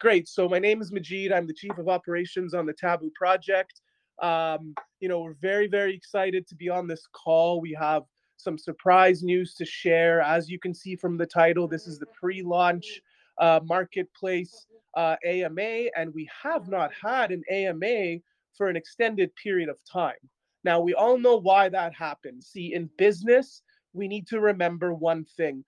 Great. So my name is Majid. I'm the Chief of Operations on the Taboo project. We're very, very excited to be on this call. We have some surprise news to share. As you can see from the title, this is the pre-launch marketplace AMA, and we have not had an AMA for an extended period of time. Now, we all know why that happened. See, in business, we need to remember one thing.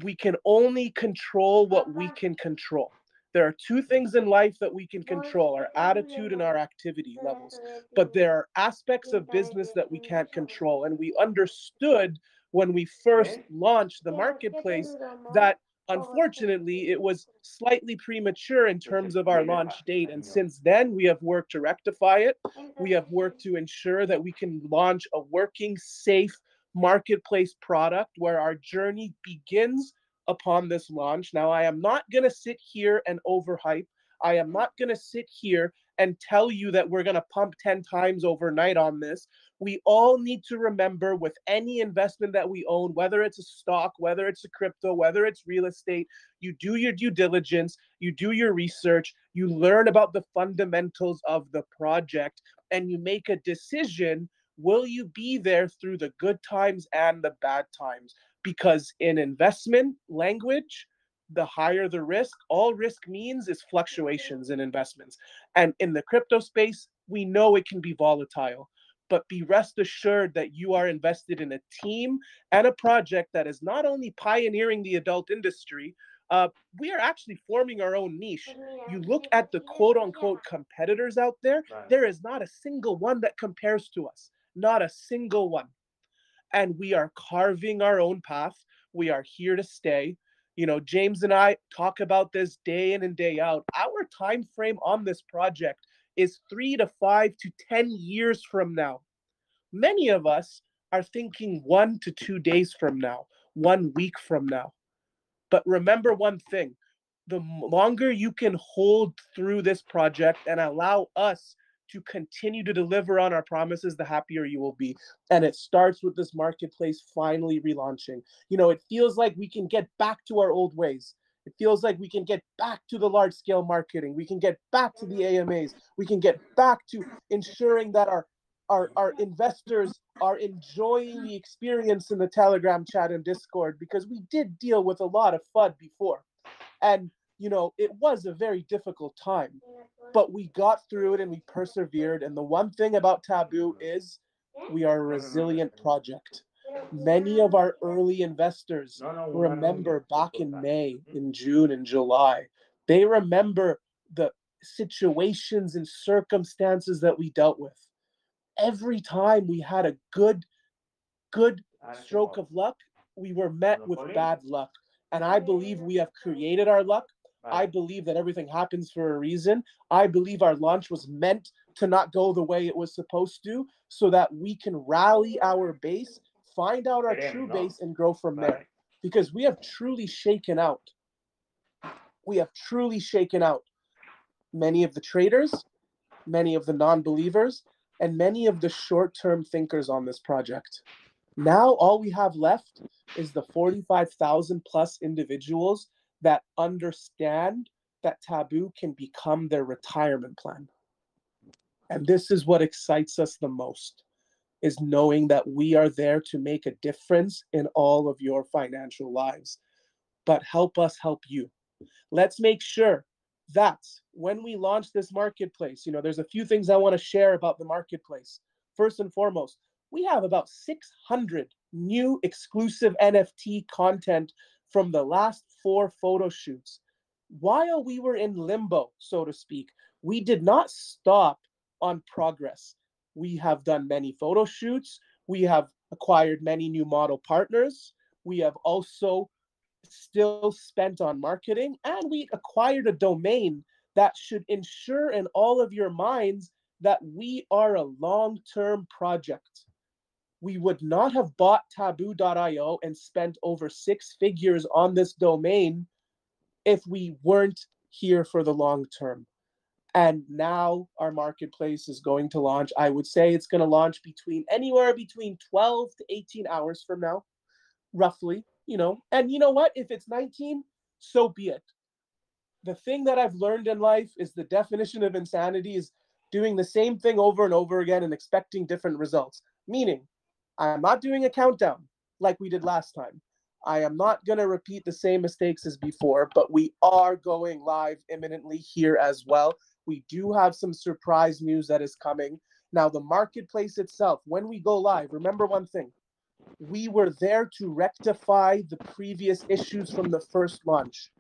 We can only control what we can control. There are two things in life that we can control, our attitude and our activity levels. But there are aspects of business that we can't control. And we understood when we first launched the marketplace that unfortunately it was slightly premature in terms of our launch date. And since then, we have worked to rectify it. We have worked to ensure that we can launch a working, safe marketplace product where our journey begins upon this launch. Now, I am not going to sit here and overhype. I am not going to sit here and tell you that we're going to pump 10 times overnight on this. We all need to remember with any investment that we own, whether it's a stock, whether it's a crypto, whether it's real estate, you do your due diligence, you do your research, you learn about the fundamentals of the project, and you make a decision. Will you be there through the good times and the bad times? Because in investment language, the higher the risk, all risk means is fluctuations in investments. And in the crypto space, we know it can be volatile. But be rest assured that you are invested in a team and a project that is not only pioneering the adult industry, we are actually forming our own niche. You look at the quote unquote competitors out there, there is not a single one that compares to us. Not a single one. And we are carving our own path. We are here to stay. James and I talk about this day in and day out. Our time frame on this project is 3 to 5 to 10 years from now. Many of us are thinking 1 to 2 days from now, 1 week from now. But remember one thing, the longer you can hold through this project and allow us to continue to deliver on our promises, the happier you will be. And it starts with this marketplace finally relaunching. It feels like we can get back to our old ways. It feels like we can get back to the large scale marketing. We can get back to the AMAs. We can get back to ensuring that our investors are enjoying the experience in the Telegram chat and Discord, because we did deal with a lot of FUD before. And it was a very difficult time, but we got through it and we persevered. And the one thing about Taboo is we are a resilient project. Many of our early investors remember back in May, in June, and July. They remember the situations and circumstances that we dealt with. Every time we had a good stroke of luck, we were met with bad luck. And I believe we have created our luck. I believe that everything happens for a reason. I believe our launch was meant to not go the way it was supposed to, so that we can rally our base, find out our true base, and grow from there. Because we have truly shaken out. We have truly shaken out many of the traders, many of the non-believers, and many of the short-term thinkers on this project. Now all we have left is the 45,000 plus individuals that understand that Taboo can become their retirement plan. And this is what excites us the most, is knowing that we are there to make a difference in all of your financial lives. But help us help you. Let's make sure that when we launch this marketplace, there's a few things I want to share about the marketplace. First and foremost, we have about 600 new exclusive NFT content from the last 4 photo shoots. While we were in limbo, so to speak, we did not stop on progress. We have done many photo shoots. We have acquired many new model partners. We have also still spent on marketing, and we acquired a domain that should ensure in all of your minds that we are a long-term project. We would not have bought taboo.io and spent over 6 figures on this domain if we weren't here for the long term. And now our marketplace is going to launch. I would say it's going to launch anywhere between 12 to 18 hours from now, roughly, And you know what? If it's 19, so be it. the thing that I've learned in life is the definition of insanity is doing the same thing over and over again and expecting different results. Meaning, I'm not doing a countdown like we did last time. I am not going to repeat the same mistakes as before, but we are going live imminently here as well. We do have some surprise news that is coming. Now, the marketplace itself, when we go live, remember one thing. We were there to rectify the previous issues from the first launch.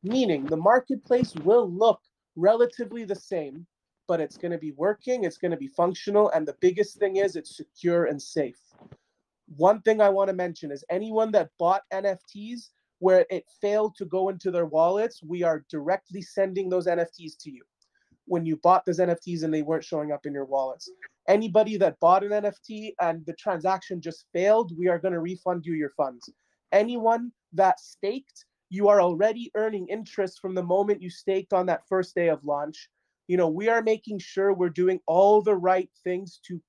Meaning the marketplace will look relatively the same, but it's going to be working, it's going to be functional, and the biggest thing is it's secure and safe. One thing I want to mention is anyone that bought NFTs where it failed to go into their wallets, we are directly sending those NFTs to you when you bought those NFTs and they weren't showing up in your wallets. Anybody that bought an NFT and the transaction just failed, we are going to refund you your funds. Anyone that staked, you are already earning interest from the moment you staked on that first day of launch. We are making sure we're doing all the right things to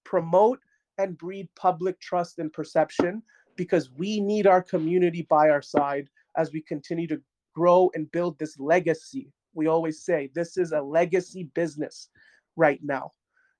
promote and breed public trust and perception, because we need our community by our side as we continue to grow and build this legacy. We always say this is a legacy business right now.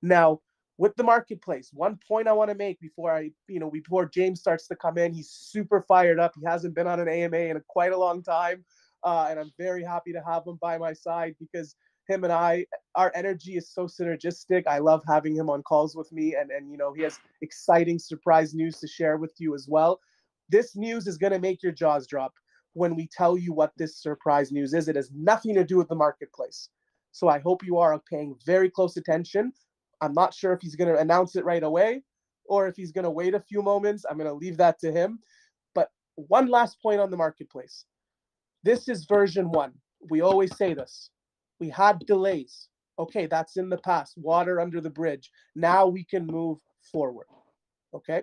Now, with the marketplace, one point I want to make before James starts to come in, he's super fired up. He hasn't been on an AMA in quite a long time. And I'm very happy to have him by my side because him and our energy is so synergistic. I love having him on calls with me, and he has exciting surprise news to share with you as well. This news is going to make your jaws drop when we tell you what this surprise news is. It has nothing to do with the marketplace. So I hope you are paying very close attention. I'm not sure if he's going to announce it right away or if he's going to wait a few moments. I'm going to leave that to him. But one last point on the marketplace. This is version 1. We always say this. We had delays. Okay, that's in the past. Water under the bridge. Now we can move forward. Okay?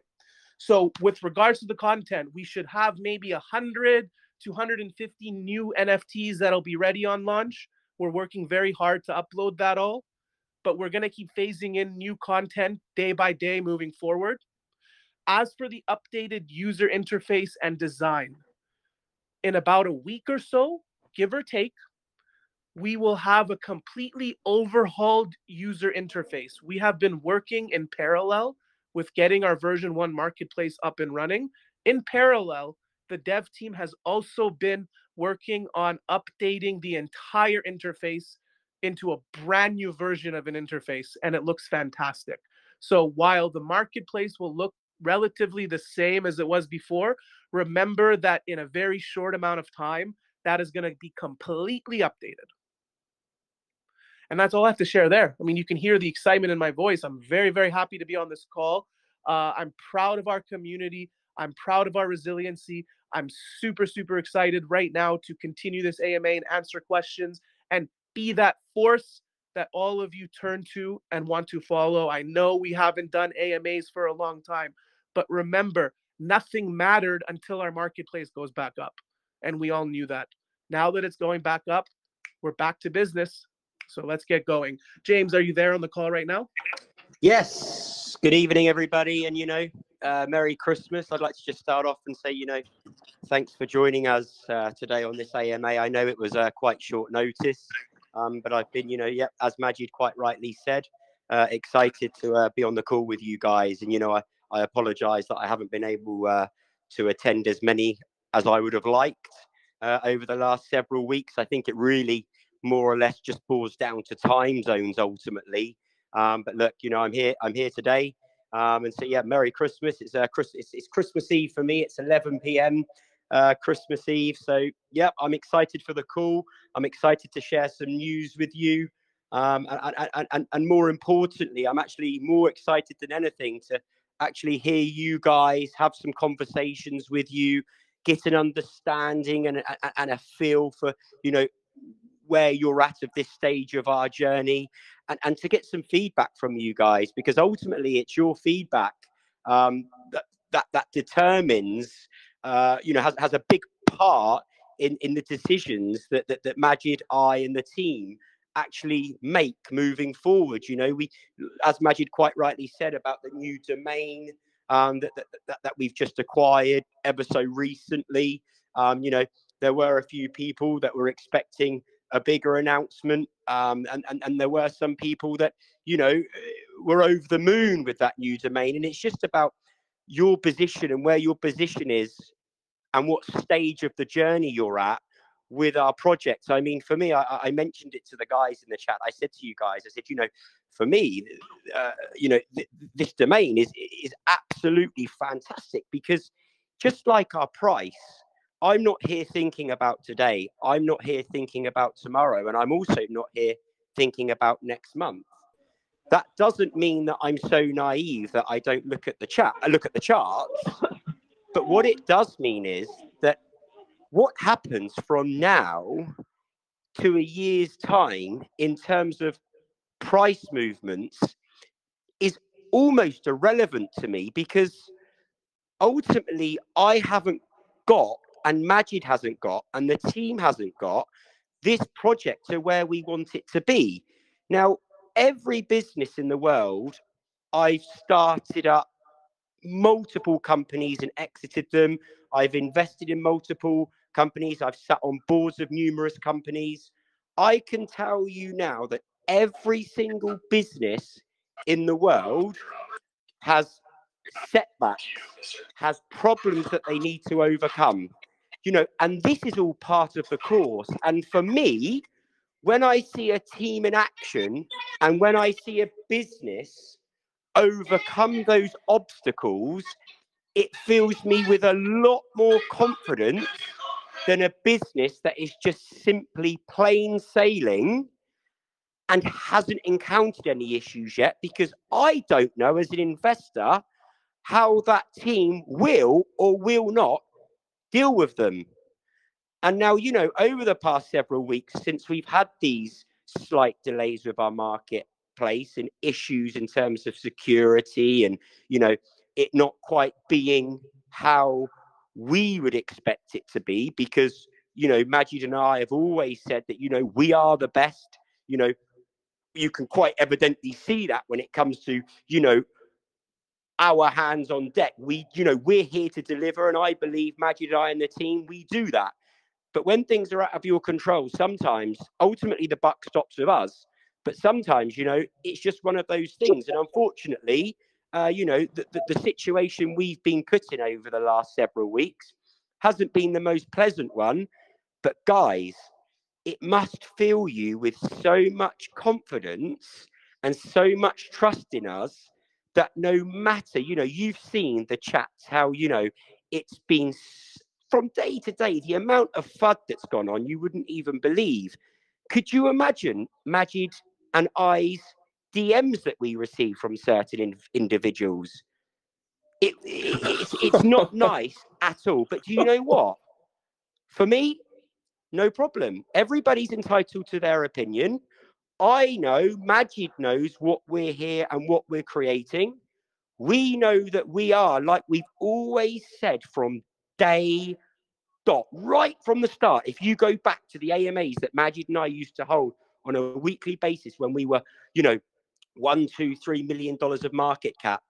So with regards to the content, we should have maybe 100 to 150 new NFTs that'll be ready on launch. We're working very hard to upload that all, but we're going to keep phasing in new content day by day moving forward. As for the updated user interface and design, in about a week or so, give or take, we will have a completely overhauled user interface. We have been working in parallel with getting our version 1 marketplace up and running. In parallel, the dev team has also been working on updating the entire interface into a brand new version of an interface, and it looks fantastic. So while the marketplace will look relatively the same as it was before, remember that in a very short amount of time, that is going to be completely updated. And that's all I have to share there. I mean, you can hear the excitement in my voice. I'm very, very happy to be on this call. I'm proud of our community. I'm proud of our resiliency. I'm super, super excited right now to continue this AMA and answer questions and be that force that all of you turn to and want to follow. I know we haven't done AMAs for a long time, but remember, nothing mattered until our marketplace goes back up. And we all knew that. Now that it's going back up, we're back to business. So let's get going. James, are you there on the call right now? Yes. Good evening, everybody. And, Merry Christmas. I'd like to just start off and say, thanks for joining us today on this AMA. I know it was quite short notice, but I've been, as Majid quite rightly said, excited to be on the call with you guys. And, I apologize that I haven't been able to attend as many as I would have liked over the last several weeks. I think it really more or less just boils down to time zones ultimately. But look, I'm here today. And so, yeah, Merry Christmas. It's Christmas Eve for me. It's 11 p.m. Christmas Eve. So, yeah, I'm excited for the call. I'm excited to share some news with you. And more importantly, I'm actually more excited than anything to actually hear you guys, have some conversations with you, get an understanding and a feel for, where you're at this stage of our journey, and to get some feedback from you guys, because ultimately it's your feedback that determines, has a big part in the decisions that Majid, I, and the team actually make moving forward. We, as Majid quite rightly said about the new domain that we've just acquired ever so recently, there were a few people that were expecting a bigger announcement. And there were some people that, you know, were over the moon with that new domain. And it's just about your position and where your position is and what stage of the journey you're at with our projects. I mean, for me, I mentioned it to the guys in the chat. I said to you guys, I said, you know, for me, you know, this domain is absolutely fantastic, because just like our price, I'm not here thinking about today. I'm not here thinking about tomorrow. And I'm also not here thinking about next month. That doesn't mean that I'm so naive that I don't look at the charts. But what it does mean is that what happens from now to a year's time in terms of price movements is almost irrelevant to me, because ultimately I haven't got, and Majid hasn't got, and the team hasn't got this project to where we want it to be. Now, every business in the world, I've started up multiple companies and exited them. I've invested in multiple companies. I've sat on boards of numerous companies. I can tell you now that every single business in the world has setbacks, has problems that they need to overcome, you know, and this is all part of the course. And for me, when I see a team in action and when I see a business overcome those obstacles, it fills me with a lot more confidence than a business that is just simply plain sailing and hasn't encountered any issues yet, because I don't know as an investor how that team will or will not deal with them. And now, you know, over the past several weeks, since we've had these slight delays with our marketplace and issues in terms of security and, you know, it not quite being how we would expect it to be, because, you know, Majid and I have always said that, you know, we are the best. You know, you can quite evidently see that when it comes to, you know, our hands on deck. You know, we're here to deliver, and I believe Majid and I and the team, we do that. But when things are out of your control, sometimes ultimately the buck stops with us. But sometimes, you know, it's just one of those things. And unfortunately, you know, the situation we've been put in over the last several weeks hasn't been the most pleasant one. But guys, it must fill you with so much confidence and so much trust in us that no matter, you know, you've seen the chats, how, you know, it's been from day to day, the amount of FUD that's gone on, you wouldn't even believe. Could you imagine Majid and I's DMs that we receive from certain individuals? It's not nice at all. But do you know what? For me, no problem. Everybody's entitled to their opinion. I know, Majid knows what we're here and what we're creating. We know that we are, like we've always said from day dot, right from the start. If you go back to the AMAs that Majid and I used to hold on a weekly basis when we were, you know, $1, $2, $3 million of market cap,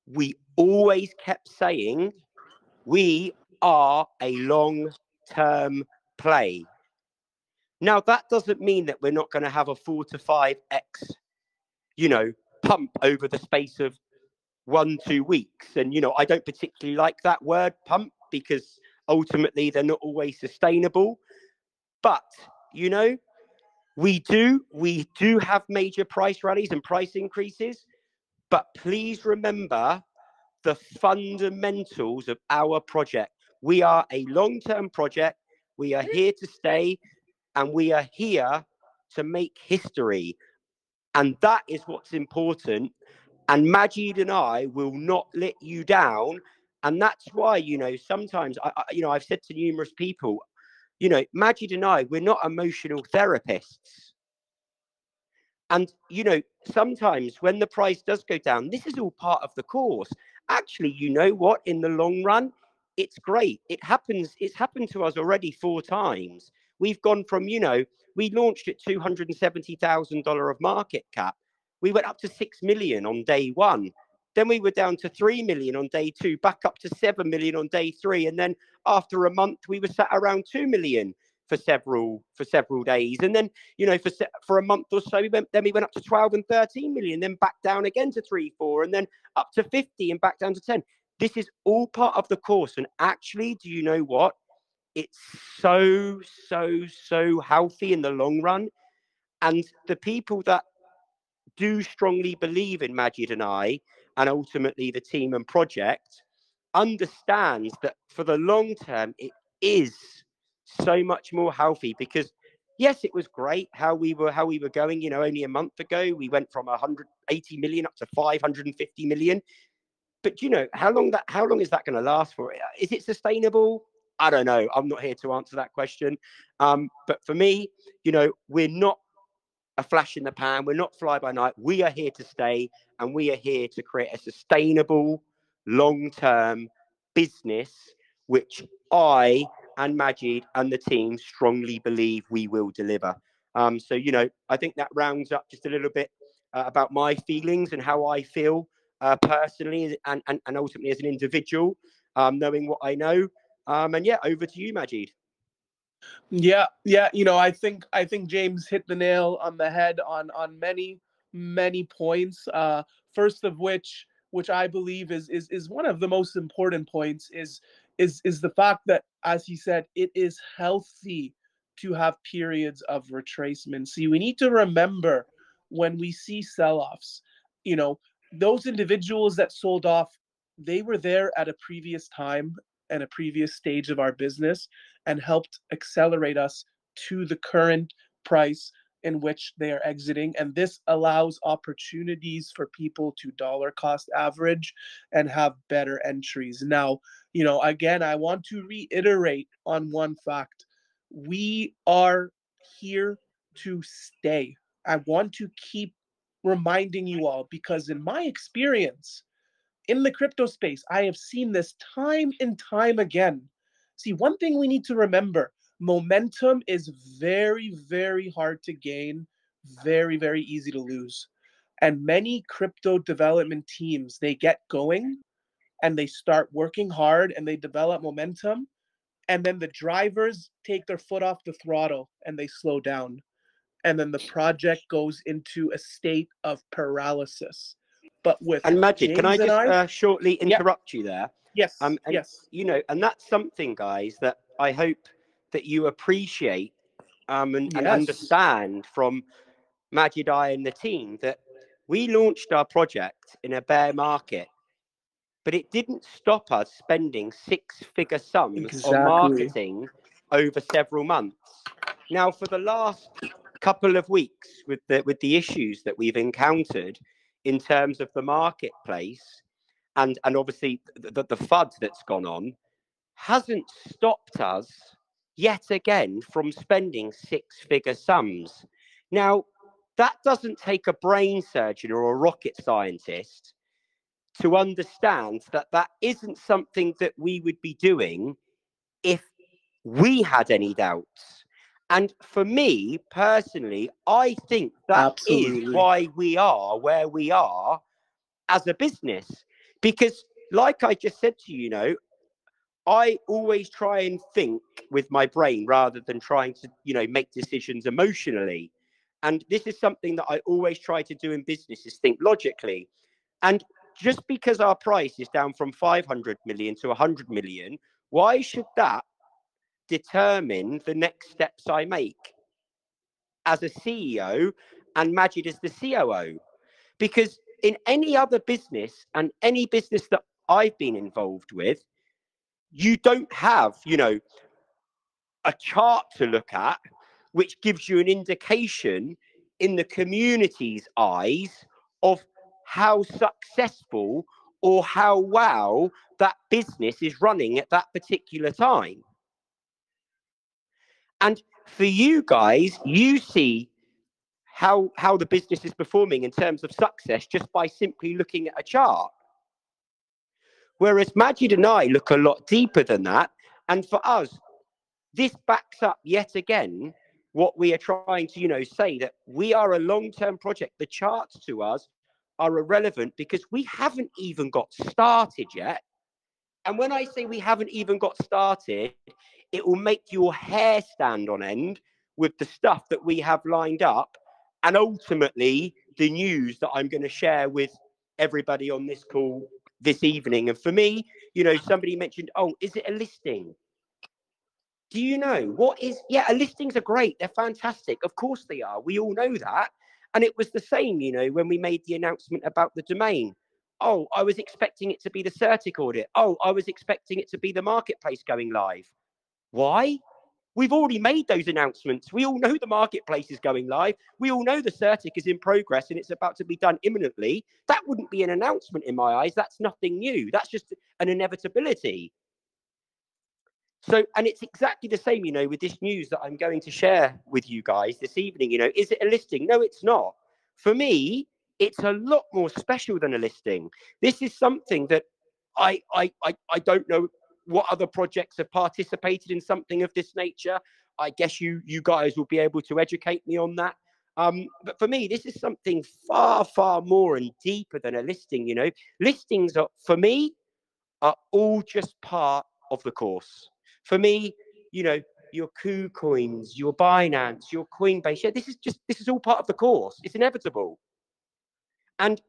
we always kept saying we are a long-term play. Now, that doesn't mean that we're not going to have a 4 to 5x, you know, pump over the space of 1-2 weeks. And, you know, I don't particularly like that word pump, because ultimately they're not always sustainable. But, you know, we do have major price rallies and price increases. But please remember the fundamentals of our project. We are a long-term project. We are here to stay, and we are here to make history. And that is what's important. And Majid and I will not let you down. And that's why, you know, sometimes, you know, I've said to numerous people, you know, Majid and I, we're not emotional therapists. And, you know, sometimes when the price does go down, this is all part of the course. Actually, you know what? In the long run, it's great. It's happened to us already 4 times. We've gone from, you know, we launched at $270,000 of market cap. We went up to 6 million on day 1. Then we were down to 3 million on day 2, back up to 7 million on day 3. And then after a month, we were sat around 2 million. for several days, and then for a month or so we went up to 12 and 13 million, then back down again to 3-4, and then up to 50 and back down to 10. This is all part of the course, and actually, do you know what? It's so healthy in the long run. And the people that do strongly believe in Majid and I, and ultimately the team and project, understands that for the long term, it is so much more healthy. Because yes, it was great how we were going. Only a month ago, we went from 180 million up to 550 million. But how long is that going to last for? Is it sustainable? I don't know. I'm not here to answer that question. But for me, we're not a flash in the pan. We're not fly by night. We are here to stay, and we are here to create a sustainable, long-term business, which I and Majid and the team strongly believe we will deliver. So, I think that rounds up just a little bit about my feelings and how I feel personally and ultimately as an individual, knowing what I know. And yeah, over to you, Majid. Yeah. I think James hit the nail on the head on many points. First of which I believe is one of the most important points is the fact that, as he said, it is healthy to have periods of retracement. See, we need to remember when we see sell-offs, those individuals that sold off, they were there at a previous time and a previous stage of our business and helped accelerate us to the current price in which they are exiting. And this allows opportunities for people to dollar cost average and have better entries. Now, again, I want to reiterate on one fact. We are here to stay. I want to keep reminding you all, because in my experience, in the crypto space, I have seen this time and time again. See, one thing we need to remember, momentum is very, very hard to gain, very, very easy to lose. And many crypto development teams, they get going and they start working hard and they develop momentum. And then the drivers take their foot off the throttle and they slow down. And then the project goes into a state of paralysis. But with and Majid, James can I just shortly interrupt you there? Yes. Yes. And that's something, guys, that I hope that you appreciate and understand from Majid, I, and the team, that we launched our project in a bear market, but it didn't stop us spending six-figure sums on marketing over several months. Now, for the last couple of weeks, with the issues that we've encountered in terms of the marketplace, and obviously the FUD that's gone on, hasn't stopped us yet again from spending six-figure sums. Now, that doesn't take a brain surgeon or a rocket scientist to understand that that isn't something that we would be doing if we had any doubts. And for me personally, I think that is why we are where we are as a business. Because like I just said to you, I always try and think with my brain rather than trying to, make decisions emotionally. And this is something that I always try to do in business, is think logically. And just because our price is down from 500 million to 100 million, why should that determine the next steps I make as a CEO and Majid as the COO? Because in any other business, and any business that I've been involved with, you don't have, a chart to look at which gives you an indication in the community's eyes of how successful or how well that business is running at that particular time. And for you guys, you see how the business is performing in terms of success just by simply looking at a chart. Whereas Majid and I look a lot deeper than that. And for us, this backs up yet again what we are trying to, say, that we are a long-term project. The charts to us are irrelevant because we haven't even got started yet. And when I say we haven't even got started, it will make your hair stand on end with the stuff that we have lined up, and ultimately the news that I'm going to share with everybody on this call this evening. And for me, somebody mentioned, oh, is it a listing? Do you know what is? Yeah, listings are great. They're fantastic. Of course they are. We all know that. And it was the same, when we made the announcement about the domain. Oh, I was expecting it to be the Certic audit. Oh, I was expecting it to be the marketplace going live. Why? We've already made those announcements. We all know the marketplace is going live. We all know the Certic is in progress and it's about to be done imminently. That wouldn't be an announcement in my eyes. That's nothing new. That's just an inevitability. So, and it's exactly the same, with this news that I'm going to share with you guys this evening. Is it a listing? No, it's not. For me, it's a lot more special than a listing. This is something that I don't know what other projects have participated in something of this nature. I guess you guys will be able to educate me on that. But for me, this is something far, far more and deeper than a listing. Listings are, for me, are all just part of the course. For me, your KuCoins, your Binance, your Coinbase, yeah, this is all part of the course. It's inevitable. And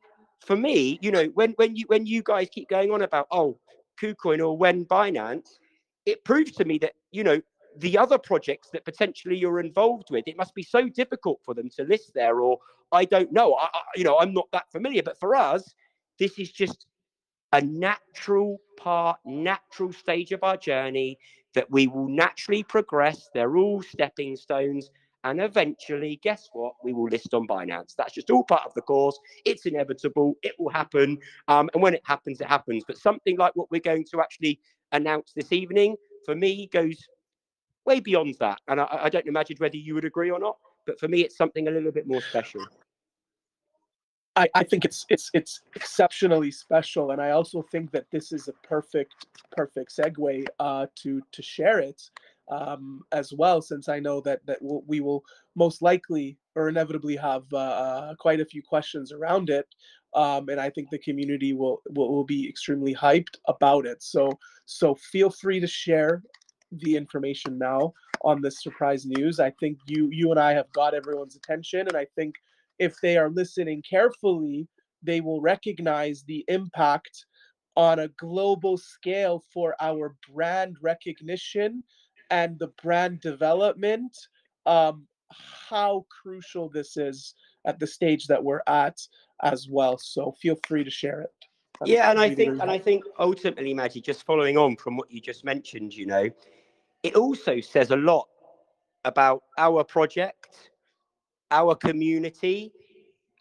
for me, when you guys keep going on about, oh, KuCoin or when Binance, it proves to me that, the other projects that potentially you're involved with, it must be so difficult for them to list there, or I don't know. I'm not that familiar, but for us, this is just a natural stage of our journey that we will naturally progress. They're all stepping stones. And eventually, guess what? We will list on Binance. That's just all part of the course. It's inevitable. It will happen. And when it happens, it happens. But something like what we're going to actually announce this evening, for me, goes way beyond that. And I don't imagine whether you would agree or not. But for me, it's something a little bit more special. I think it's exceptionally special, and I also think that this is a perfect segue to share it as well, since I know that we will most likely or inevitably have quite a few questions around it, and I think the community will be extremely hyped about it. So feel free to share the information now on this surprise news. I think you and I have got everyone's attention, and I think if they are listening carefully, they will recognize the impact on a global scale for our brand recognition and the brand development, how crucial this is at the stage that we're at as well. So feel free to share it. Yeah, and I think ultimately, Maggie, just following on from what you just mentioned, it also says a lot about our project, our community,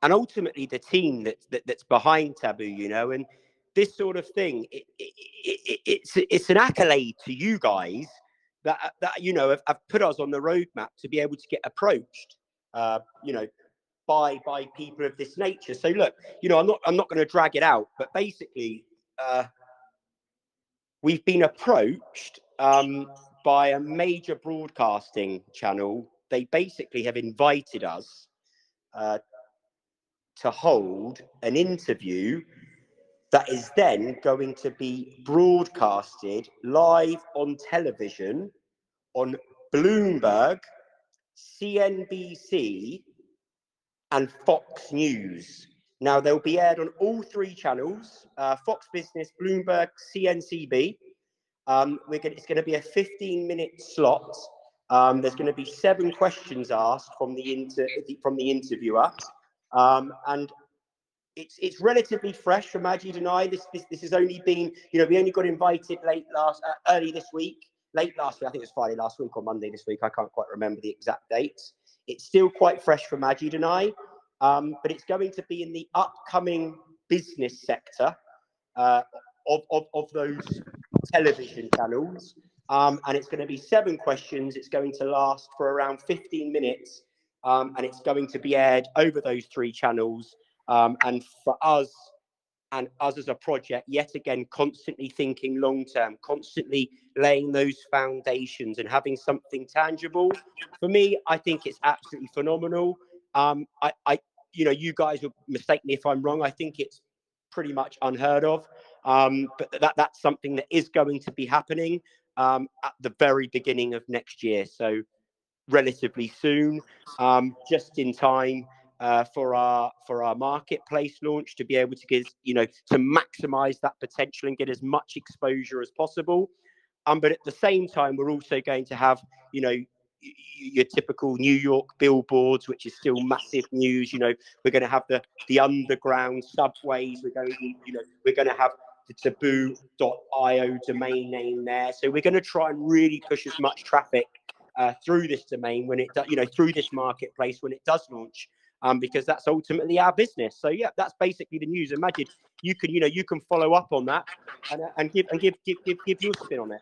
and ultimately the team that's behind Taboo, and this sort of thing. It's an accolade to you guys that have put us on the roadmap to be able to get approached, by people of this nature. So look, I'm not going to drag it out, but basically, we've been approached by a major broadcasting channel. They basically have invited us to hold an interview that is then going to be broadcasted live on television on Bloomberg, CNBC, and Fox News. Now, they'll be aired on all three channels, Fox Business, Bloomberg, CNCB. It's going to be a 15-minute slot. There's going to be 7 questions asked from the interviewer. And it's relatively fresh for Majid and I. This has only been, we only got invited late last week. I think it was Friday last week or Monday this week. I can't quite remember the exact dates. It's still quite fresh for Majid and I, but it's going to be in the upcoming business sector of those television channels. And it's going to be 7 questions. It's going to last for around 15 minutes. And it's going to be aired over those 3 channels. And for us as a project, yet again, constantly thinking long term, constantly laying those foundations and having something tangible. For me, I think it's absolutely phenomenal. You guys will mistake me if I'm wrong. I think it's pretty much unheard of. But that's something that is going to be happening at the very beginning of next year. So relatively soon, just in time for our marketplace launch, to be able to get, to maximize that potential and get as much exposure as possible. But at the same time, we're also going to have, your typical New York billboards, which is still massive news. We're going to have the underground subways. We're going to have the taboo.io domain name there. So we're going to try and really push as much traffic through this domain when it does, through this marketplace when it does launch, because that's ultimately our business. So yeah, that's basically the news. And Majid, you can follow up on that and give your spin on it.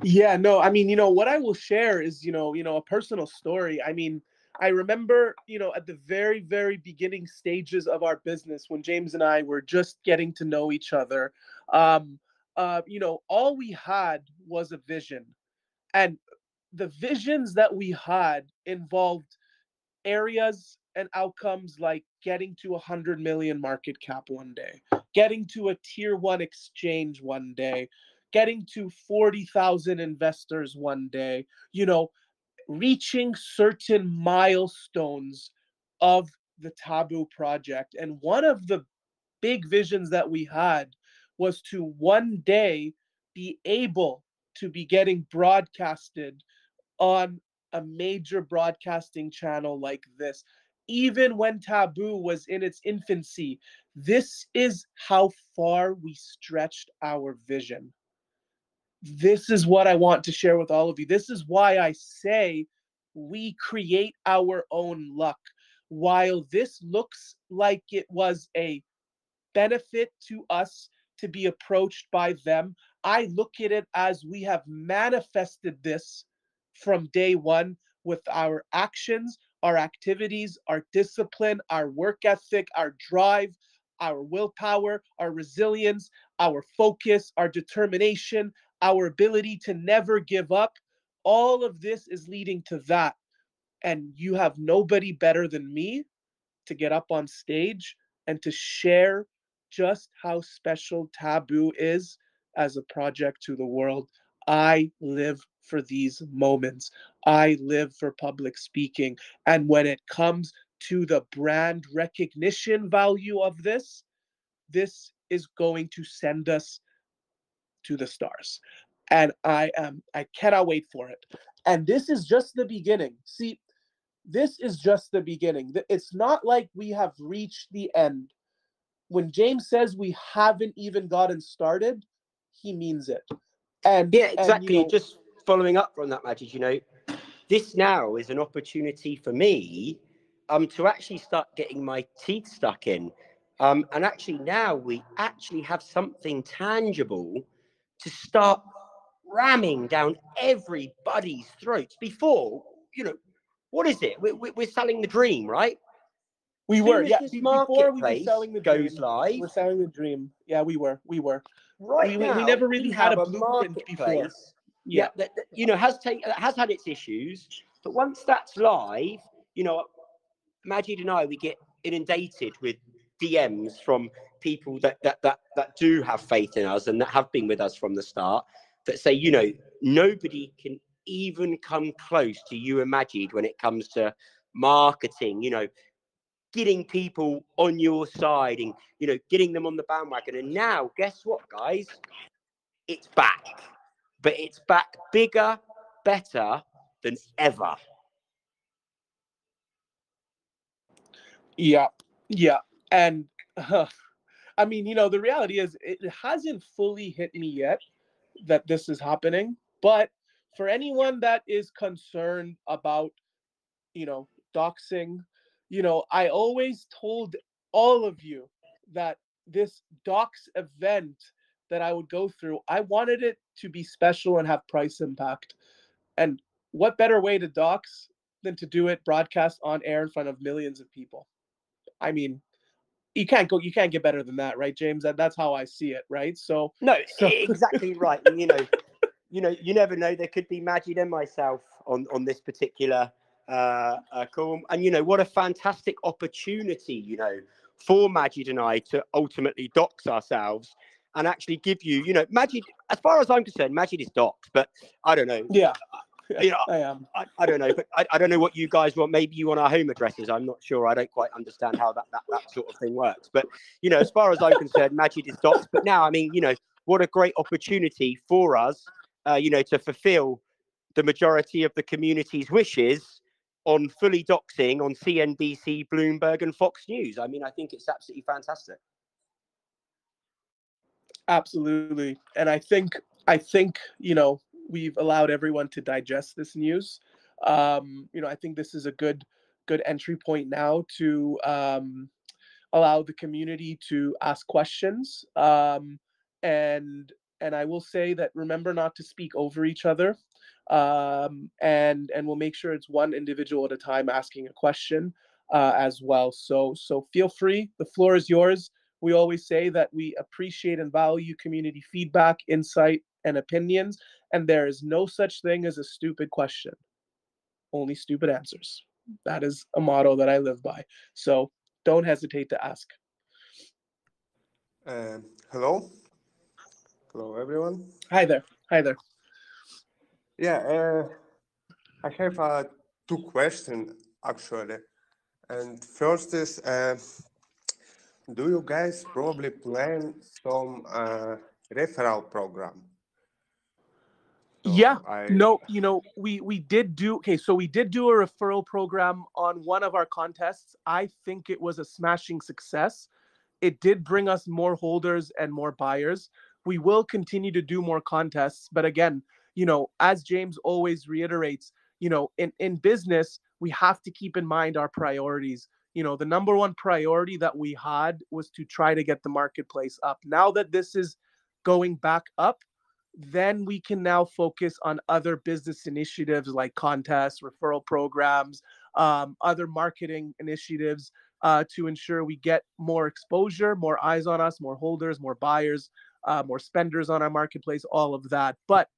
Yeah, no, I mean, what I will share is, a personal story. I mean, I remember, at the very, very beginning stages of our business, when James and I were just getting to know each other, all we had was a vision. And the visions that we had involved areas and outcomes like getting to 100 million market cap one day, getting to a tier 1 exchange one day, getting to 40,000 investors one day, reaching certain milestones of the Taboo project. And one of the big visions that we had was to one day be able to be getting broadcasted on a major broadcasting channel like this. Even when Taboo was in its infancy, this is how far we stretched our vision. This is what I want to share with all of you. This is why I say we create our own luck. While this looks like it was a benefit to us to be approached by them, I look at it as we have manifested this from day one with our actions, our activities, our discipline, our work ethic, our drive, our willpower, our resilience, our focus, our determination, our ability to never give up. All of this is leading to that. And you have nobody better than me to get up on stage and to share just how special Taboo is as a project to the world. I live for these moments. I live for public speaking. And when it comes to the brand recognition value of this is going to send us to the stars. And I cannot wait for it. And this is just the beginning. See, this is just the beginning. It's not like we have reached the end. When James says we haven't even gotten started, he means it. And yeah, exactly. And, just following up from that, Majid, this now is an opportunity for me to actually start getting my teeth stuck in. And actually now we actually have something tangible to start ramming down everybody's throats. Before, what is it? We're selling the dream, right? We were, yeah. Before we were selling the dream goes live. We're selling the dream. Yeah, we were. Right now, we never really had a blueprint before. Yeah, that has had its issues, but once that's live, Majid and I, we get inundated with DMs from people that do have faith in us and that have been with us from the start, that say, nobody can even come close to you and Majid when it comes to marketing, getting people on your side and, getting them on the bandwagon. And now, guess what, guys? It's back. But it's back bigger, better than ever. Yeah. And I mean, the reality is it hasn't fully hit me yet that this is happening. But for anyone that is concerned about, doxing, I always told all of you that this dox event that I would go through, I wanted it to be special and have price impact. And what better way to dox than to do it broadcast on air in front of millions of people? I mean, you can't get better than that, right, James? That's how I see it, right? So exactly right. And you never know. There could be Majid and myself on this particular call. And what a fantastic opportunity, for Majid and I to ultimately dox ourselves and actually give you, you know, Majid, as far as I'm concerned, Majid is doxed, but I don't know. Yeah, you know, I am. I don't know, but I don't know what you guys want. Maybe you want our home addresses. I'm not sure. I don't quite understand how that sort of thing works. But, you know, as far as I'm concerned, Majid is doxed. But now, I mean, you know, what a great opportunity for us, you know, to fulfill the majority of the community's wishes on fully doxing on CNBC, Bloomberg, and Fox News. I mean, I think it's absolutely fantastic. Absolutely. And I think, you know, we've allowed everyone to digest this news. You know, I think this is a good entry point now to allow the community to ask questions. And I will say that remember not to speak over each other. And we'll make sure it's one individual at a time asking a question as well. So feel free. The floor is yours. We always say that we appreciate and value community feedback, insight, and opinions, and there is no such thing as a stupid question. Only stupid answers. That is a motto that I live by. So don't hesitate to ask. Hello. Hello, everyone. Hi there. Hi there. Yeah, I have two questions, actually. And first is, do you guys probably plan some referral program? So yeah. No, you know, we did do, okay, so we did do a referral program on one of our contests. I think it was a smashing success. It did bring us more holders and more buyers. We will continue to do more contests. But again, you know, as James always reiterates, you know, in business, we have to keep in mind our priorities. You know, the number one priority that we had was to try to get the marketplace up. Now that this is going back up, then we can now focus on other business initiatives like contests, referral programs, other marketing initiatives to ensure we get more exposure, more eyes on us, more holders, more buyers, more spenders on our marketplace, all of that. But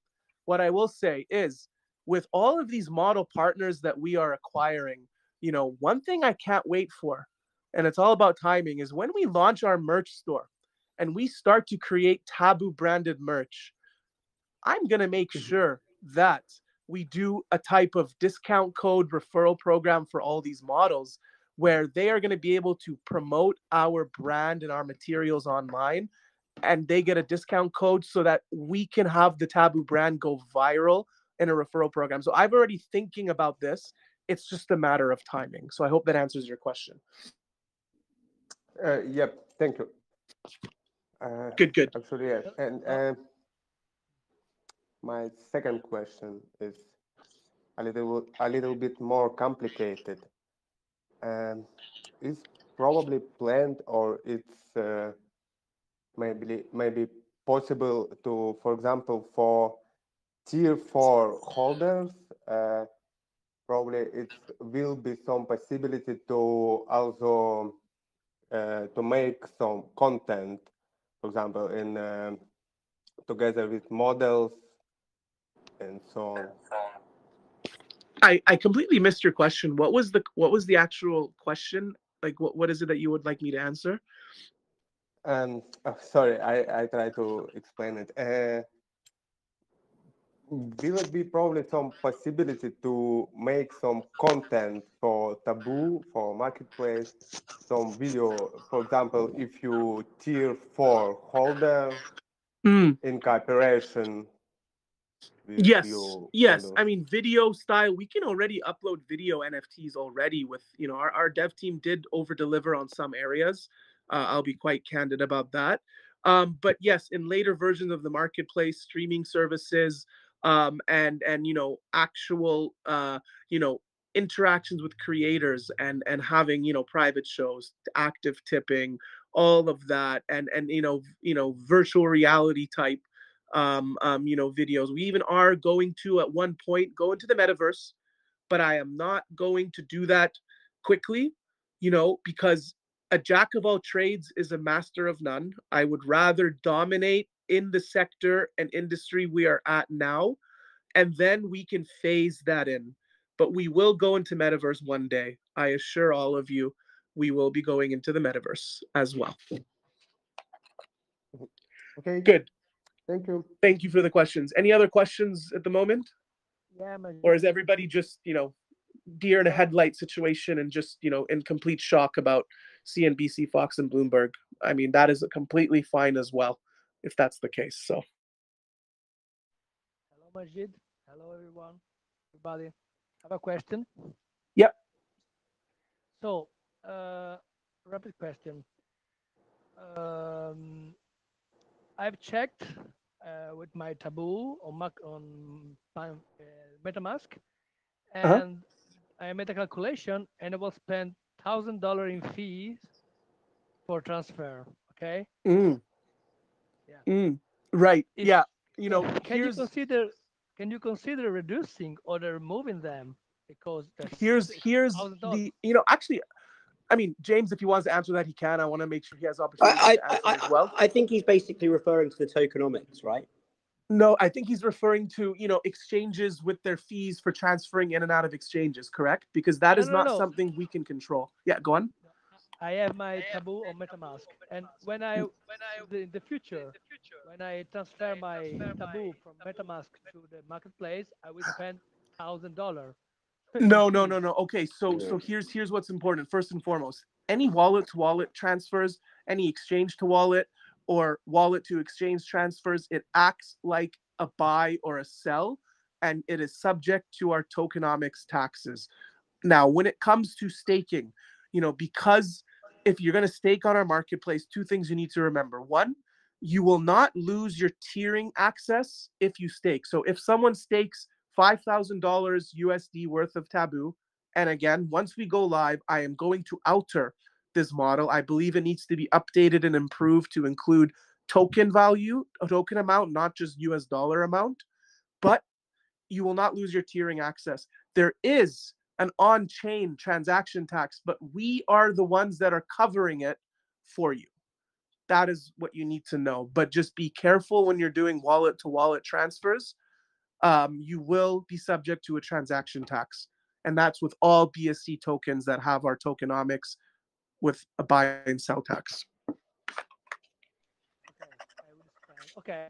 what I will say is, with all of these model partners that we are acquiring, you know, one thing I can't wait for, and it's all about timing, is when we launch our merch store and we start to create Taboo branded merch. I'm going to make sure that we do a type of discount code referral program for all these models where they are going to be able to promote our brand and our materials online, and they get a discount code so that we can have the Taboo brand go viral in a referral program. So I've already thinking about this. It's just a matter of timing. So I hope that answers your question. Yep, thank you. Good. Actually, yes. And my second question is a little bit more complicated. It's probably planned, or it's maybe possible to, for example, for tier 4 holders, probably it will be some possibility to also to make some content, for example, in together with models and so on. I completely missed your question. What was the actual question? Like, what is it that you would like me to answer? Sorry, I try to explain it. Will it be probably some possibility to make some content for Taboo, for Marketplace, some video, for example, if you tier 4 holder in cooperation with you? Yes. I mean, video style, we can already upload video NFTs already with, you know, our dev team did over deliver on some areas. I'll be quite candid about that. But yes, in later versions of the marketplace, streaming services, and you know, actual you know, interactions with creators and having, you know, private shows, active tipping, all of that, and you know, virtual reality type you know, videos. We even are going to at one point go into the metaverse, but I am not going to do that quickly, you know, because a jack of all trades is a master of none. I would rather dominate in the sector and industry we are at now, and then we can phase that in. But we will go into metaverse one day. I assure all of you, we will be going into the metaverse as well. Okay, Good. thank you. Thank you for the questions. Any other questions at the moment? Yeah, Or is everybody just, deer in a headlight situation and just, in complete shock about CNBC, Fox, and Bloomberg? I mean, that is completely fine as well, if that's the case. So, hello, Majid. Hello, everybody. I have a question. Yep. So, rapid question. I've checked with my Taboo on MetaMask, and I made a calculation, and it will spend $1,000 in fees for transfer. Okay. Right. If- Yeah. Can you consider reducing or removing them? Because here's $1,000. actually, I mean, James, if he wants to answer that, he can. I want to make sure he has opportunity to answer as well. I think he's basically referring to the tokenomics, right? No, I think he's referring to, exchanges with their fees for transferring in and out of exchanges, correct? Because that is not something we can control. Yeah, go on. I have my Taboo on MetaMask, and when I in the future, when I transfer my Taboo from MetaMask to the marketplace, I will spend $1,000. No. Okay, so here's what's important. First and foremost, any wallet to wallet transfers, any exchange to wallet, or wallet to exchange transfers, it acts like a buy or a sell, and it is subject to our tokenomics taxes. Now, when it comes to staking, because if you're going to stake on our marketplace, two things you need to remember. One, you will not lose your tiering access if you stake. So if someone stakes $5,000 USD worth of Taboo, and again, once we go live, I am going to alter this model. I believe it needs to be updated and improved to include token value, a token amount, not just US dollar amount, but you will not lose your tiering access. There is an on-chain transaction tax, but we are the ones that are covering it for you. That is what you need to know. But just be careful when you're doing wallet-to-wallet transfers. You will be subject to a transaction tax. And that's with all BSC tokens that have our tokenomics with a buy and sell tax. Okay,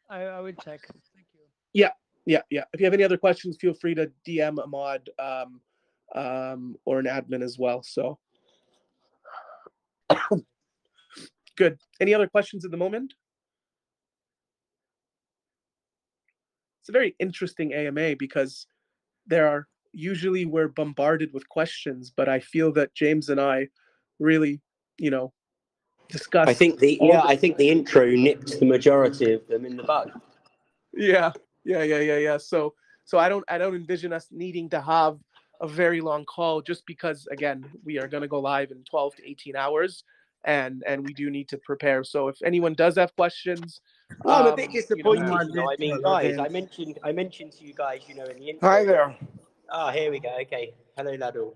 I will check. Thank you. Yeah. If you have any other questions, feel free to DM Ahmad or an admin as well. So good. Any other questions at the moment? It's a very interesting AMA because we're bombarded with questions, but I feel that James and I really, discussed. I think the intro nipped the majority of them in the bud. Yeah. So I don't envision us needing to have a very long call just because, again, we are going to go live in 12 to 18 hours and we do need to prepare. So if anyone does have questions, I'm a bit disappointed. I mean, guys, I mentioned to you guys, in the intro. Hi there. Here we go. Okay. Hello, Ladul.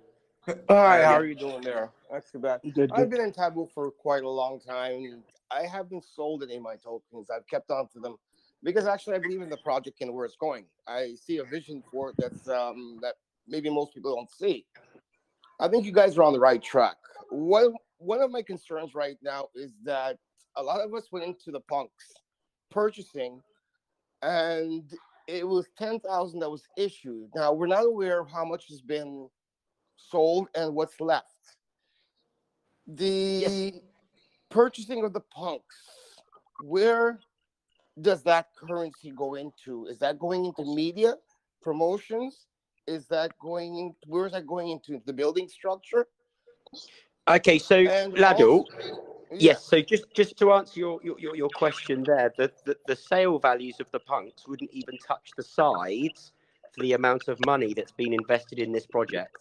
Hi, how are you doing there? That's too bad. Good. I've been in Taboo for quite a long time. I haven't sold any of my tokens. I've kept on to them because actually I believe in the project and where it's going. I see a vision for it that maybe most people don't see. I think you guys are on the right track. One of my concerns right now is that a lot of us went into the punks purchasing, and it was 10,000 that was issued. Now we're not aware of how much has been sold and what's left. The purchasing of the punks, where does that currency go into? Is that going into media promotions? Where is that going into the building structure? Okay, so Ladul, yeah. yes. So just to answer your question there, the sale values of the punks wouldn't even touch the sides for the amount of money that's been invested in this project.